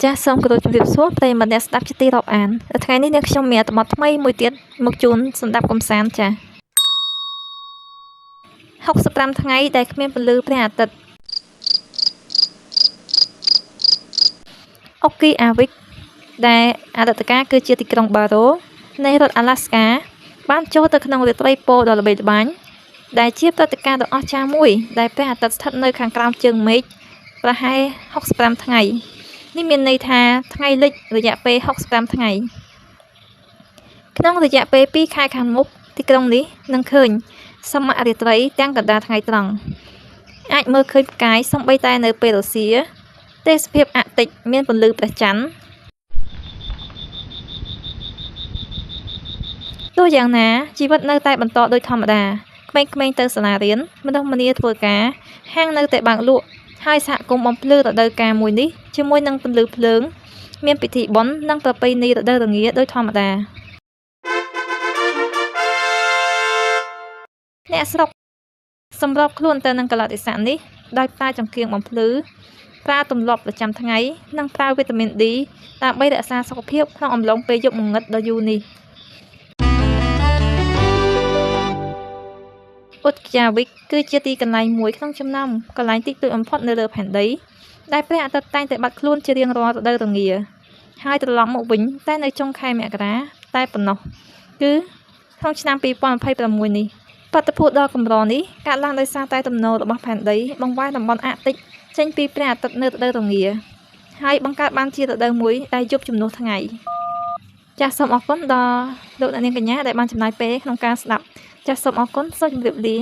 ចាសសូមគោរពជំរាបសួរប្រិយមិត្តអ្នកស្ដាប់ជាទីរាប់អានថ្ងៃនេះអ្នកខ្ញុំមានអត្ថបទថ្មីមួយទៀតមកជូនសម្រាប់កំសាន្តចា65ថ្ងៃដែលគ្មានពន្លឺព្រះអាទិត្យអូគីអាវិកដែលអតីតកាលគឺជាទីក្រុងបារ៉ូនៃរដ្ឋអាឡាស្កាបានចូលទៅក្នុងរាត្រីពោដ៏ល្បីល្បាញដែលជាព្រឹត្តិការណ៍ដ៏អស្ចារ្យមួយដែលព្រះអាទិត្យស្ថិតនៅខាងក្រោមជើងមេឃប្រហែល65ថ្ងៃនេះមានន័យថាថ្ងៃលិចរយៈពេល65ថ្ងៃក្នុងរយៈពេល2ខែខាងមុខទីក្រុងនេះនឹងឃើញសមរាត្រីទាំងកណ្ដាលថ្ងៃត្រង់អាចមើលឃើញផ្កាយសូម្បីតែនៅពេលរសៀលទេសភាពអាទិត្យមានពន្លឺព្រះច័ន្ទទោះយ៉ាងណាជីវិតនៅតែបន្តដូចធម្មតាក្មេងៗទៅសាលារៀនមនុស្សម្នាធ្វើការហាងនៅតែបើកលក់ហើយសហគមន៍បំភ្លឺរដូវកាលមួយនេះជាមួយនឹងពន្លឺភ្លើងមានពិធីបុណ្យនិងប្រពៃណីរដូវរងាដោយធម្មតាអ្នកស្រុកសម្របខ្លួនទៅនឹងកលៈទេសៈនេះដោយប្រើចង្កៀងបំភ្លឺប្រើទម្លាប់ប្រចាំថ្ងៃនិងប្រើវីតាមីន D ដើម្បីរក្សាសុខភាពក្នុងអំឡុងពេលយប់ងងឹតដ៏យូរនេះឧទ្យាវិកគឺជាទីកន្លែងមួយក្នុងចំណោមកន្លែងតិចតួចបំផុតនៅលើផែនដីដែលព្រះអាទិត្យតែងតែបាត់ខ្លួនជារៀងរាល់រដូវរងាហើយត្រឡប់មកវិញតែនៅចុងខែមករាតែប៉ុណ្ណោះគឺក្នុងឆ្នាំ2026នេះបាតុភូតដ៏កម្រនេះកើតឡើងដោយសារតែទំនោររបស់ផែនដីបង្វែរតំបន់អាកតិចចេញពីព្រះអាទិត្យនៅរដូវរងាហើយបង្កើតបានជារដូវមួយដែលយប់ជំនួសថ្ងៃចាសសូមអរគុណដល់លោកអ្នកនាងកញ្ញាដែលបានចំណាយពេលក្នុងការស្ដាប់ចាសសូមអរគុណសូមជម្រាបលា